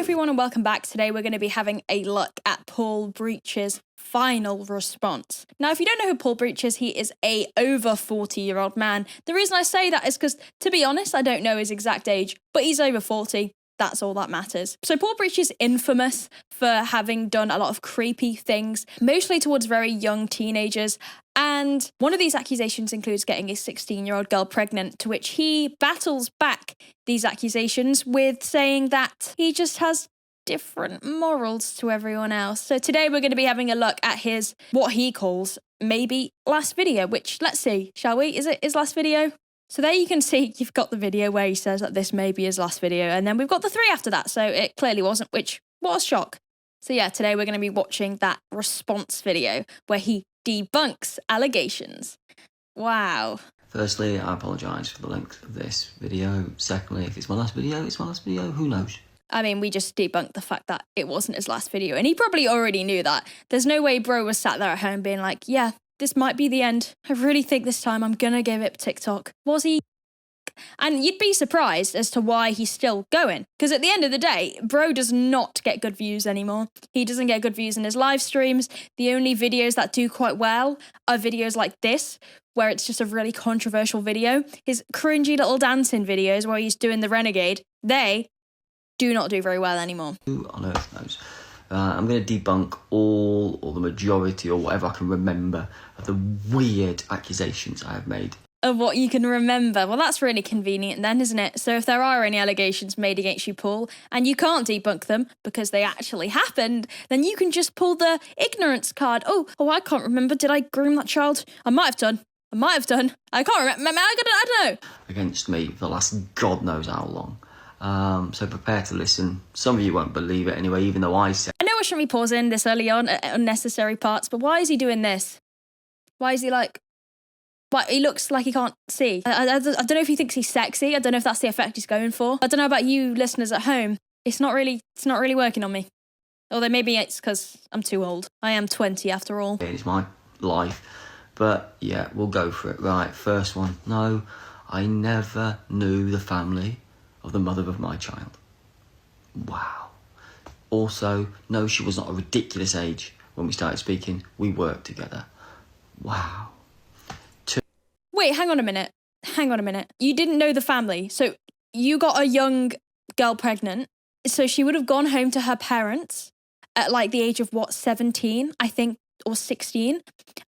everyone and welcome back. Today we're going to be having a look at Paul Breach's final response. Now, if you don't know who Paul Breach is, he is a over 40-year-old man. The reason I say that is because, to be honest, I don't know his exact age, but he's over 40. That's all that matters. So Paul Breach is infamous for having done a lot of creepy things, mostly towards very young teenagers. And one of these accusations includes getting a 16-year-old girl pregnant, to which he battles back these accusations with saying that he just has different morals to everyone else. So today we're going to be having a look at his, what he calls, maybe last video, which, let's see, shall we? Is it his last video? So there you can see you've got the video where he says that this may be his last video, and then we've got the 3 after that, so it clearly wasn't, which, what a shock. So yeah, today we're going to be watching that response video where he debunks allegations. Wow. Firstly, I apologise for the length of this video. Secondly, if it's my last video, it's my last video, who knows? I mean, we just debunked the fact that it wasn't his last video, and he probably already knew that. There's no way bro was sat there at home being like, yeah, this might be the end. I really think this time I'm gonna give it TikTok. Was he? And you'd be surprised as to why he's still going. Because at the end of the day, bro does not get good views anymore. He doesn't get good views in his live streams. The only videos that do quite well are videos like this, where it's just a really controversial video. His cringy little dancing videos where he's doing the renegade, they do not do very well anymore. Who on earth knows? I'm going to debunk all or the majority or whatever I can remember of the weird accusations I have made. Of what you can remember. Well, that's really convenient then, isn't it? So if there are any allegations made against you, Paul, and you can't debunk them because they actually happened, then you can just pull the ignorance card. Oh, I can't remember. Did I groom that child? I might have done. I can't remember. I don't know. Against me for the last God knows how long. So prepare to listen. Some of you won't believe it anyway, even though I said. I know I shouldn't be pausing this early on at unnecessary parts, but why is he doing this? Why is he like... What, he looks like he can't see. I don't know if he thinks he's sexy. I don't know if that's the effect he's going for. I don't know about you listeners at home. It's not really working on me. Although maybe it's because I'm too old. I am 20 after all. It's my life. But yeah, we'll go for it. Right, first one. No, I never knew the family of the mother of my child. Wow. Also, no, she was not a ridiculous age when we started speaking. We worked together. Wow. Wait, hang on a minute. You didn't know the family. So you got a young girl pregnant. So she would have gone home to her parents at like the age of 17, I think, or 16,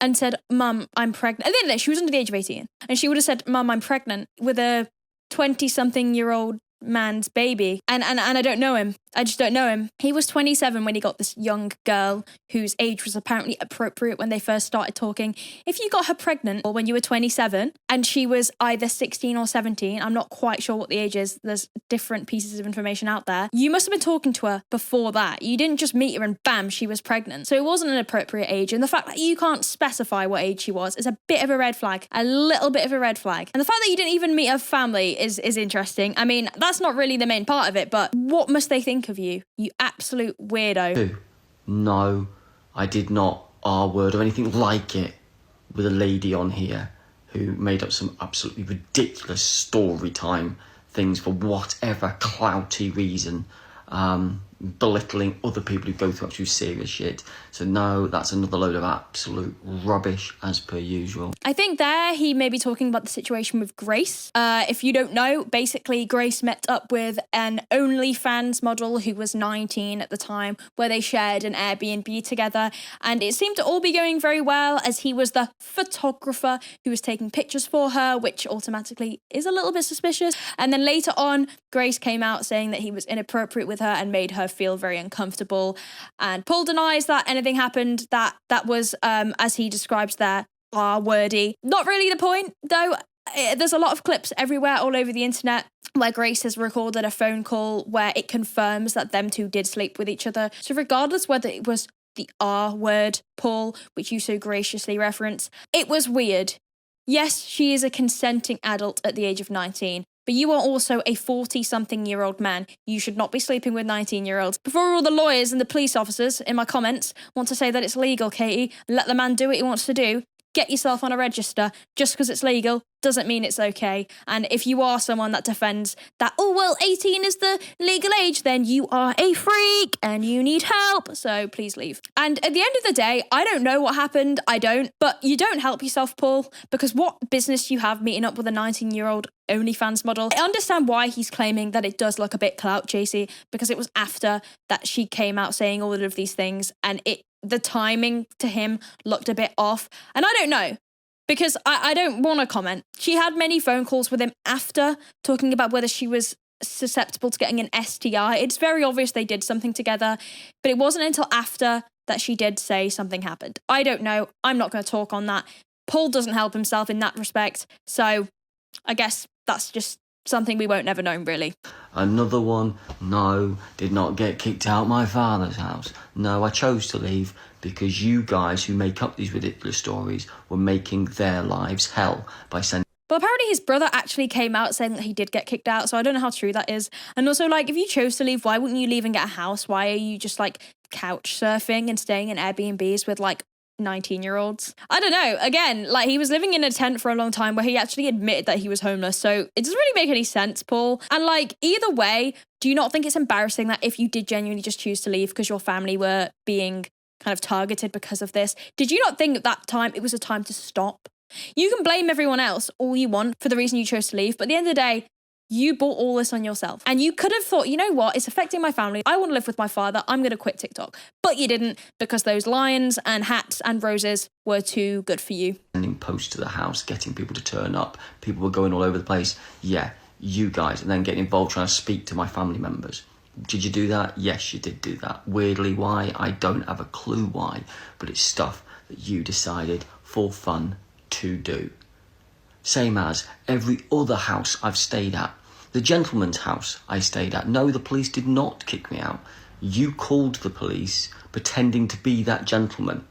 and said, Mum, I'm pregnant. At the end of the day, she was under the age of 18. And she would have said, Mum, I'm pregnant with a 20-something-year-old man's baby. And I don't know him. I just don't know him. He was 27 when he got this young girl whose age was apparently appropriate when they first started talking. If you got her pregnant when you were 27 and she was either 16 or 17, I'm not quite sure what the age is. There's different pieces of information out there. You must have been talking to her before that. You didn't just meet her and bam, she was pregnant. So it wasn't an appropriate age. And the fact that you can't specify what age she was is a bit of a red flag. A little bit of a red flag. And the fact that you didn't even meet her family is interesting. I mean, that's not really the main part of it, but what must they think of you? You absolute weirdo. No, I did not R-word or anything like it with a lady on here who made up some absolutely ridiculous story time things for whatever clouty reason, belittling other people who go through actual serious shit. So no, that's another load of absolute rubbish as per usual. I think there he may be talking about the situation with Grace. If you don't know, basically Grace met up with an OnlyFans model who was 19 at the time, where they shared an Airbnb together, and it seemed to all be going very well as he was the photographer who was taking pictures for her, which automatically is a little bit suspicious. And then later on, Grace came out saying that he was inappropriate with her and made her feel very uncomfortable. And Paul denies that anything happened that was, as he describes there, R-wordy. Not really the point, though. There's a lot of clips everywhere all over the internet where Grace has recorded a phone call where it confirms that them two did sleep with each other. So regardless whether it was the R word, Paul, which you so graciously reference, it was weird. Yes, she is a consenting adult at the age of 19, but you are also a 40-something-year-old man. You should not be sleeping with 19-year-olds. Before all the lawyers and the police officers in my comments want to say that it's legal, Katie, let the man do what he wants to do, get yourself on a register. Just because it's legal doesn't mean it's okay. And if you are someone that defends that, oh, well, 18 is the legal age, then you are a freak and you need help. So please leave. And at the end of the day, I don't know what happened. I don't. But you don't help yourself, Paul, because what business do you have meeting up with a 19-year-old OnlyFans model? I understand why he's claiming that it does look a bit clout chasey, because it was after that she came out saying all of these things, and the timing to him looked a bit off. And I don't know, because I don't want to comment. She had many phone calls with him after talking about whether she was susceptible to getting an STI. It's very obvious they did something together, but it wasn't until after that she did say something happened. I don't know. I'm not going to talk on that. Paul doesn't help himself in that respect. So I guess that's just something we won't never know, really. Another one, no, did not get kicked out my father's house. No, I chose to leave because you guys who make up these ridiculous stories were making their lives hell by sending... But apparently his brother actually came out saying that he did get kicked out, so I don't know how true that is. And also, like, if you chose to leave, why wouldn't you leave and get a house? Why are you just, like, couch surfing and staying in Airbnbs with, like, 19-year-olds? I don't know. Again, like, he was living in a tent for a long time where he actually admitted that he was homeless, so it doesn't really make any sense, Paul. And, like, either way, do you not think it's embarrassing that if you did genuinely just choose to leave because your family were being kind of targeted because of this, did you not think at that time it was a time to stop? You can blame everyone else all you want for the reason you chose to leave, but at the end of the day, you brought all this on yourself. And you could have thought, you know what, it's affecting my family. I want to live with my father. I'm going to quit TikTok. But you didn't, because those lions and hats and roses were too good for you. Sending posts to the house, getting people to turn up. People were going all over the place. Yeah, you guys. And then getting involved trying to speak to my family members. Did you do that? Yes, you did do that. Weirdly, why? I don't have a clue why. But it's stuff that you decided for fun to do. Same as every other house I've stayed at. The gentleman's house I stayed at. No, the police did not kick me out. You called the police pretending to be that gentleman.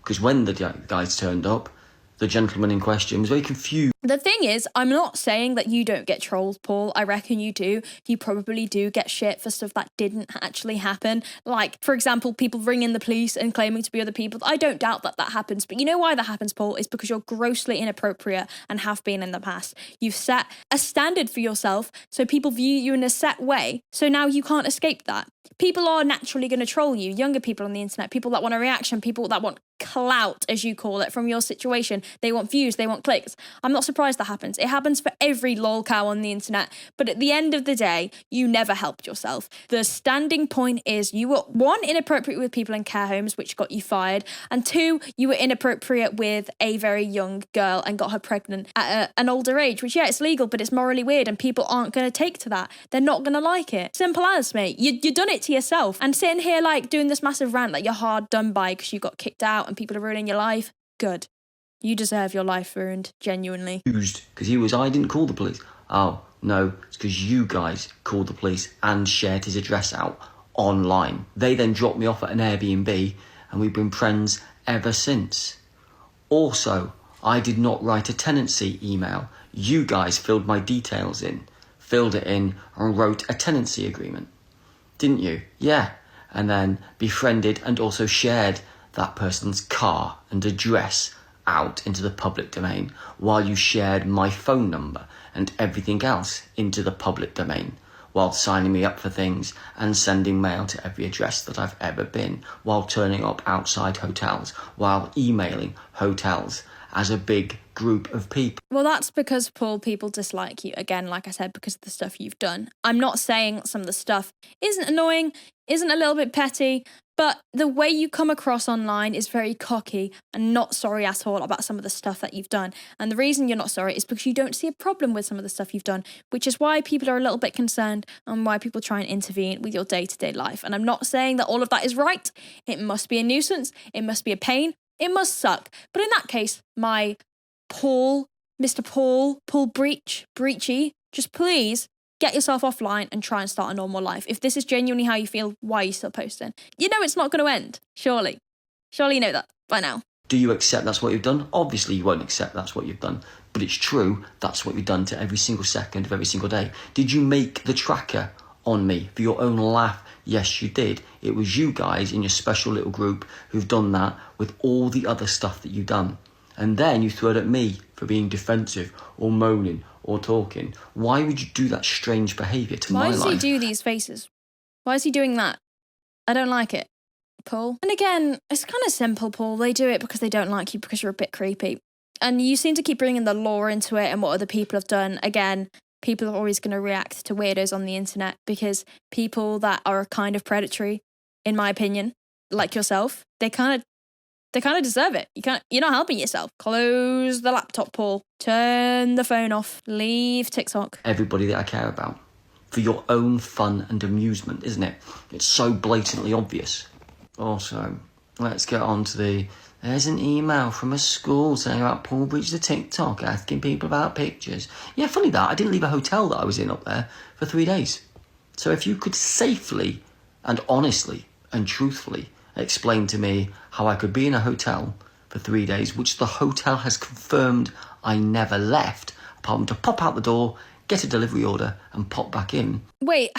Because when the guys turned up, the gentleman in question was very confused. The thing is, I'm not saying that you don't get trolled, Paul. I reckon you do. You probably do get shit for stuff that didn't actually happen. Like, for example, people ringing the police and claiming to be other people. I don't doubt that that happens. But you know why that happens, Paul? It's because you're grossly inappropriate and have been in the past. You've set a standard for yourself, so people view you in a set way. So now you can't escape that. People are naturally going to troll you. Younger people on the internet, people that want a reaction, people that want clout, as you call it, from your situation. They want views, they want clicks. I'm not surprised that happens. It happens for every lol cow on the internet. But at the end of the day, you never helped yourself. The standing point is you were, one, inappropriate with people in care homes, which got you fired. And two, you were inappropriate with a very young girl and got her pregnant at an older age, which, yeah, it's legal, but it's morally weird and people aren't going to take to that. They're not going to like it. Simple as, mate. You've done it to yourself. And sitting here, like, doing this massive rant that you're hard done by because you got kicked out and people are ruining your life. Good. You deserve your life ruined, genuinely. Because I didn't call the police. Oh, no, it's because you guys called the police and shared his address out online. They then dropped me off at an Airbnb and we've been friends ever since. Also, I did not write a tenancy email. You guys filled my details in, filled it in and wrote a tenancy agreement. Didn't you? Yeah. And then befriended and also shared that person's car and address out into the public domain while you shared my phone number and everything else into the public domain while signing me up for things and sending mail to every address that I've ever been, while turning up outside hotels, while emailing hotels as a big group of people. Well, that's because, Paul, people dislike you. Again, like I said, because of the stuff you've done. I'm not saying some of the stuff isn't annoying, isn't a little bit petty, but the way you come across online is very cocky and not sorry at all about some of the stuff that you've done. And the reason you're not sorry is because you don't see a problem with some of the stuff you've done, which is why people are a little bit concerned and why people try and intervene with your day-to-day life. And I'm not saying that all of that is right. It must be a nuisance. It must be a pain. It must suck. But in that case, my Mr. Paul Breachy, just please get yourself offline and try and start a normal life. If this is genuinely how you feel, why are you still posting? You know it's not going to end, surely. Surely you know that by now. Do you accept that's what you've done? Obviously you won't accept that's what you've done. But it's true, that's what you've done to every single second of every single day. Did you make the tracker on me for your own laugh? Yes, you did. It was you guys in your special little group who've done that with all the other stuff that you've done. And then you threw it at me for being defensive or moaning or talking. Why would you do that strange behaviour to my life? Why does he do these faces? Why is he doing that? I don't like it, Paul. And again, it's kind of simple, Paul. They do it because they don't like you because you're a bit creepy. And you seem to keep bringing the law into it and what other people have done. Again, people are always going to react to weirdos on the internet because people that are kind of predatory, in my opinion, like yourself, they kind of deserve it. You're not helping yourself. Close the laptop, Paul. Turn the phone off. Leave TikTok. Everybody that I care about. For your own fun and amusement, isn't it? It's so blatantly obvious. Also, let's get on to there's an email from a school saying about Paul breached the TikTok, asking people about pictures. Yeah, funny that. I didn't leave a hotel that I was in up there for 3 days. So if you could safely and honestly and truthfully explain to me how I could be in a hotel for 3 days, which the hotel has confirmed I never left, apart from to pop out the door, get a delivery order and pop back in. Wait,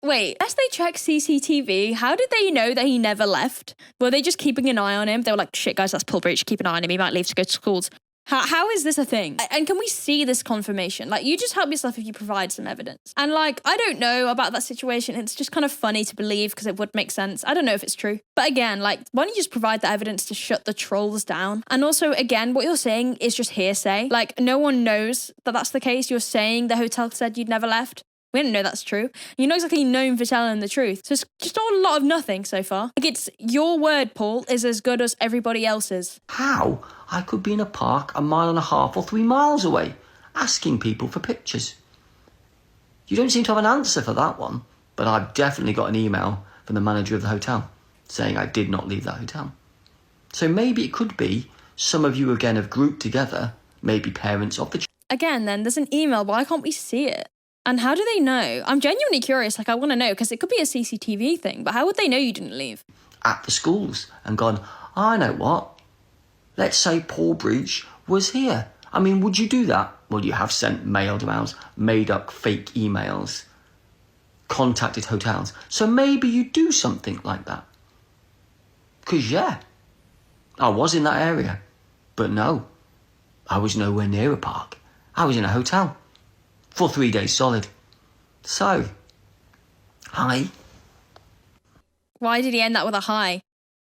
wait, as they check CCTV, how did they know that he never left? Were they just keeping an eye on him? They were like, shit, guys, that's Paul Breach, keep an eye on him, he might leave to go to schools. How is this a thing? And can we see this confirmation? Like, you just help yourself if you provide some evidence. And like, I don't know about that situation. It's just kind of funny to believe because it would make sense. I don't know if it's true. But again, like, why don't you just provide the evidence to shut the trolls down? And also, again, what you're saying is just hearsay. Like, no one knows that that's the case. You're saying the hotel said you'd never left. We didn't know that's true. You're not exactly known for telling the truth. So it's just all a lot of nothing so far. Like, it's your word, Paul, is as good as everybody else's. How? I could be in a park 1.5 miles or 3 miles away, asking people for pictures. You don't seem to have an answer for that one, but I've definitely got an email from the manager of the hotel saying I did not leave that hotel. So maybe it could be some of you again have grouped together, maybe parents of the... Again, then, there's an email. Why can't we see it? And how do they know? I'm genuinely curious. Like, I want to know, because it could be a CCTV thing, but how would they know you didn't leave? At the schools and gone, I know what. Let's say Paul Breach was here. I mean, would you do that? Well, you have sent mailed emails, made up fake emails, contacted hotels. So maybe you do something like that. Because, yeah, I was in that area. But no, I was nowhere near a park. I was in a hotel. For 3 days solid. So, hi. Why did he end that with a hi?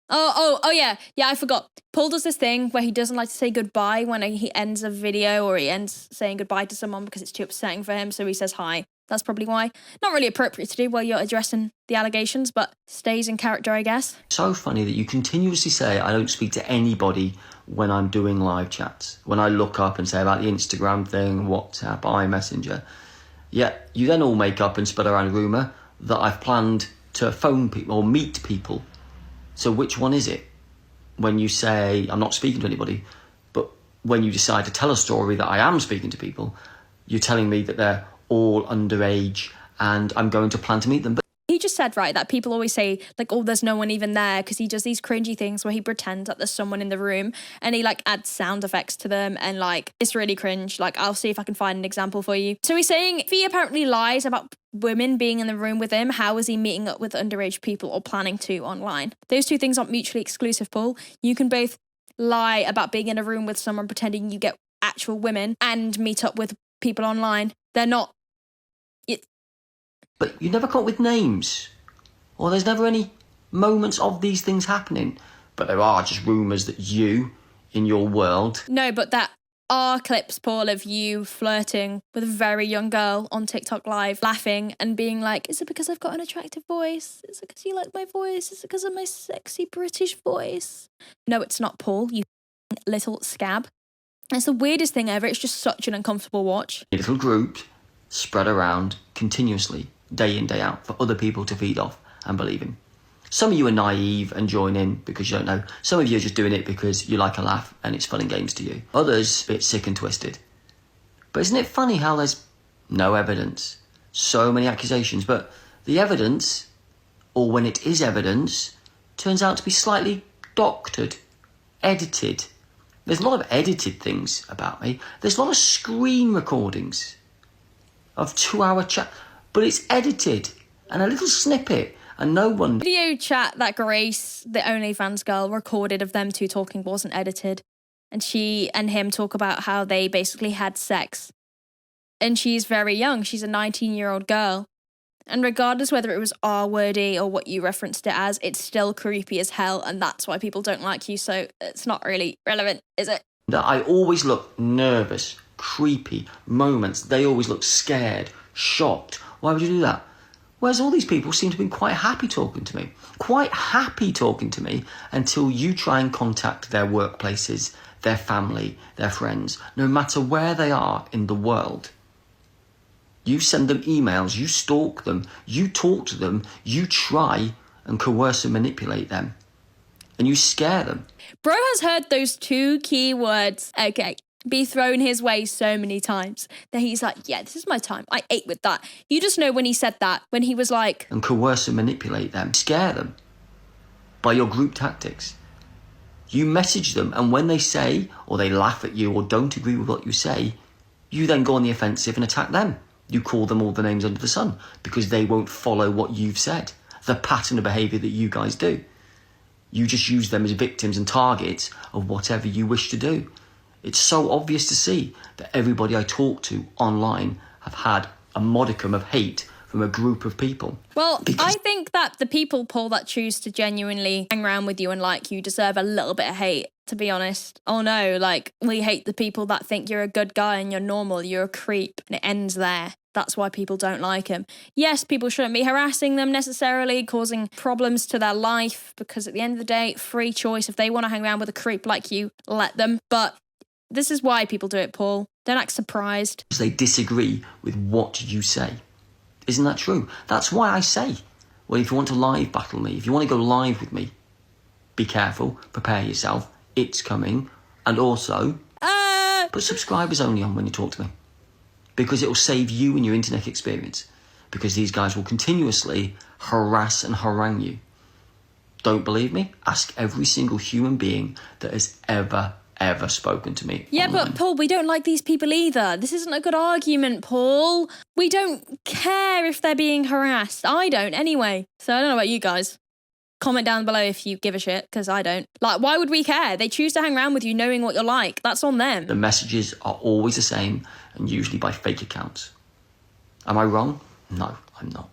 Oh, yeah, I forgot. Paul does this thing where he doesn't like to say goodbye when he ends a video or he ends saying goodbye to someone because it's too upsetting for him, so he says hi. That's probably why. Not really appropriate to do while you're addressing the allegations, but stays in character, I guess. So funny that you continuously say I don't speak to anybody when I'm doing live chats. When I look up and say about the Instagram thing, WhatsApp, iMessenger. Yet you then all make up and spread around a rumour that I've planned to phone people or meet people. So which one is it? When you say I'm not speaking to anybody, but when you decide to tell a story that I am speaking to people, you're telling me that they're all underage and I'm going to plan to meet them. But he just said, right, that people always say, like, oh, there's no one even there, because he does these cringy things where he pretends that there's someone in the room and he, like, adds sound effects to them and, like, it's really cringe. Like, I'll see if I can find an example for you. So he's saying if he apparently lies about women being in the room with him, how is he meeting up with underage people or planning to online? Those two things aren't mutually exclusive, Paul. You can both lie about being in a room with someone pretending you get actual women and meet up with people online. They're not... But you never come up with names. Or there's never any moments of these things happening. But there are just rumours that you, in your world... No, but that are clips, Paul, of you flirting with a very young girl on TikTok Live, laughing and being like, is it because I've got an attractive voice? Is it because you like my voice? Is it because of my sexy British voice? No, it's not, Paul, you little scab. It's the weirdest thing ever. It's just such an uncomfortable watch. A little group spread around continuously, day in, day out, for other people to feed off and believe in. Some of you are naive and join in because you don't know. Some of you are just doing it because you like a laugh and it's fun and games to you. Others, a bit sick and twisted. But isn't it funny how there's no evidence? So many accusations, but the evidence, or when it is evidence, turns out to be slightly doctored, edited. There's a lot of edited things about me. There's a lot of screen recordings of 2-hour chat, but it's edited and a little snippet and no one... Video chat that Grace, the OnlyFans girl, recorded of them two talking wasn't edited. and she and him talk about how they basically had sex. And she's very young. She's a 19-year-old girl. And regardless whether it was R-wordy or what you referenced it as, it's still creepy as hell, and that's why people don't like you, so it's not really relevant, is it? I always look nervous, creepy, moments. They always look scared, shocked. Why would you do that? Whereas all these people seem to have been quite happy talking to me. Quite happy talking to me until you try and contact their workplaces, their family, their friends, no matter where they are in the world. You send them emails, you stalk them, you talk to them, you try and coerce and manipulate them. And you scare them. Bro has heard those 2 key words, okay, be thrown his way so many times that he's like, yeah, this is my time. I ate with that. You just know when he said that, when he was like... And coerce and manipulate them, scare them by your group tactics. You message them, and when they say, or they laugh at you or don't agree with what you say, you then go on the offensive and attack them. You call them all the names under the sun because they won't follow what you've said, the pattern of behaviour that you guys do. You just use them as victims and targets of whatever you wish to do. It's so obvious to see that everybody I talk to online have had a modicum of hate from a group of people. Well, I think that the people, Paul, that choose to genuinely hang around with you and like you deserve a little bit of hate, to be honest. Oh no, like, we hate the people that think you're a good guy and you're normal, you're a creep, and it ends there. That's why people don't like him. Yes, people shouldn't be harassing them necessarily, causing problems to their life, because at the end of the day, free choice. If they want to hang around with a creep like you, let them. But this is why people do it, Paul. Don't act surprised. They disagree with what you say. Isn't that true? That's why I say, well, if you want to live battle me, if you want to go live with me, be careful, prepare yourself, it's coming, and also put subscribers only on when you talk to me. Because it will save you and your internet experience. Because these guys will continuously harass and harangue you. Don't believe me? Ask every single human being that has ever spoken to me. Yeah, online. but Paul, we don't like these people either. This isn't a good argument, Paul. We don't care if they're being harassed. I don't, anyway. So I don't know about you guys. Comment down below if you give a shit, because I don't. Like, why would we care? They choose to hang around with you knowing what you're like. That's on them. The messages are always the same, and usually by fake accounts. Am I wrong? No, I'm not.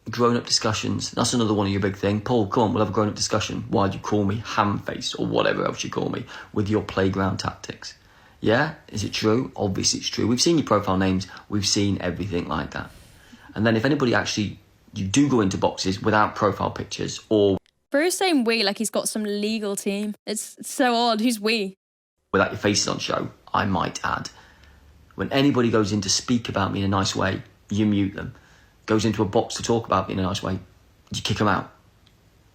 Grown-up discussions, that's another one of your big thing. Paul, come on, we'll have a grown-up discussion. Why'd you call me ham-faced, or whatever else you call me, with your playground tactics? Yeah? Is it true? Obviously it's true. We've seen your profile names. We've seen everything like that. And then if anybody actually... You do go into boxes without profile pictures or... Bro's saying we like he's got some legal team. It's so odd. Who's we? Without your faces on show, I might add. When anybody goes in to speak about me in a nice way, you mute them. Goes into a box to talk about me in a nice way, you kick them out.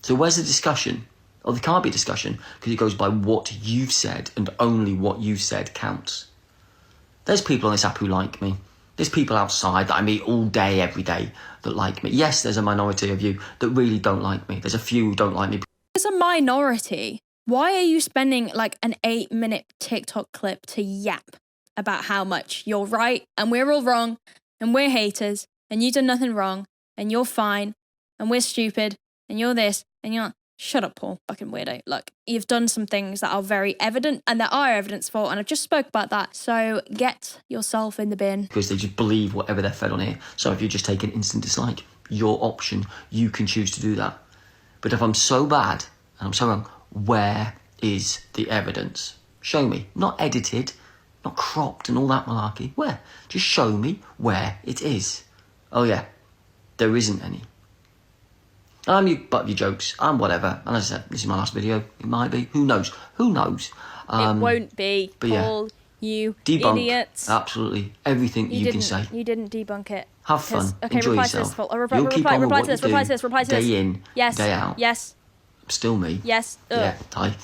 So where's the discussion? Or there can't be a discussion because it goes by what you've said, and only what you've said counts. There's people on this app who like me. There's people outside that I meet all day, every day, that like me. Yes, there's a minority of you that really don't like me. There's a few who don't like me. There's a minority. Why are you spending like an 8-minute TikTok clip to yap about how much you're right and we're all wrong and we're haters and you done nothing wrong and you're fine and we're stupid and you're this and you're... Shut up, Paul. Fucking weirdo. Look, you've done some things that are very evident and there are evidence for, and I've just spoke about that. So get yourself in the bin. Because they just believe whatever they're fed on here. So if you just take an instant dislike, your option, you can choose to do that. But if I'm so bad and I'm so wrong, where is the evidence? Show me. Not edited, not cropped and all that malarkey. Where? Just show me where it is. Oh yeah, there isn't any. I'm your butt of your jokes. I'm whatever. And as I said, this is my last video. It might be. Who knows? Who knows? It won't be. But Paul, you debunk idiots. Absolutely everything you can say. You didn't debunk it. Have fun. Okay, Enjoy reply yourself. to this. You'll keep on with what you do. Reply to this. Day in, yes. day out. Yes. Still me. Yes. Yeah, I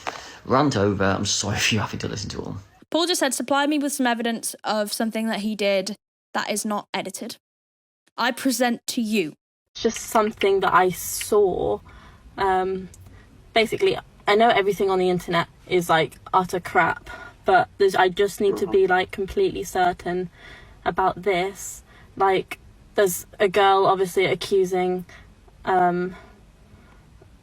rant over. I'm sorry if you're having to listen to all. Paul just said, supply me with some evidence of something that he did that is not edited. I present to you. It's just something that I saw. Basically, I know everything on the internet is like utter crap, but I just need to be like completely certain about this. Like, there's a girl obviously accusing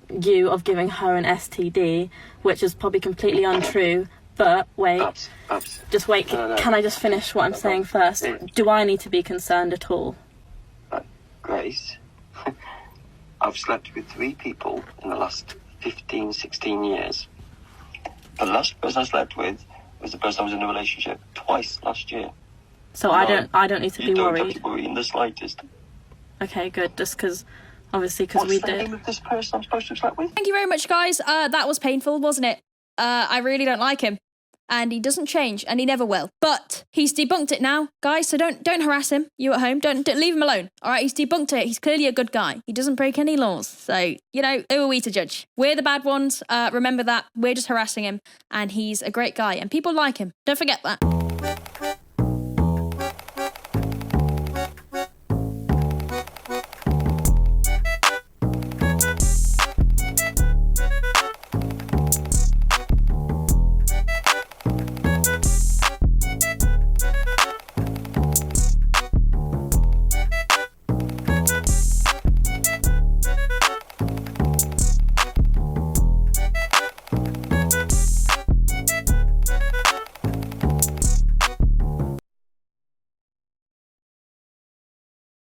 you of giving her an STD, which is probably completely untrue, But wait, Babs. just wait. No. Can I just finish what I'm saying first? Do I need to be concerned at all? Grace, I've slept with 3 people in the last 15, 16 years. The last person I slept with was the person I was in a relationship twice last year. So I don't need to be You don't worried. have to worry in the slightest. Okay, good. Just because, obviously, What's we the did. name of this person I'm supposed to have slept with? Thank you very much, guys. That was painful, wasn't it? I really don't like him. And he doesn't change, and he never will. But he's debunked it now, guys, so don't harass him, you at home. Don't leave him alone, all right? He's debunked it. He's clearly a good guy. He doesn't break any laws. So, who are we to judge? We're the bad ones. Remember that. We're just harassing him, and he's a great guy, and people like him. Don't forget that.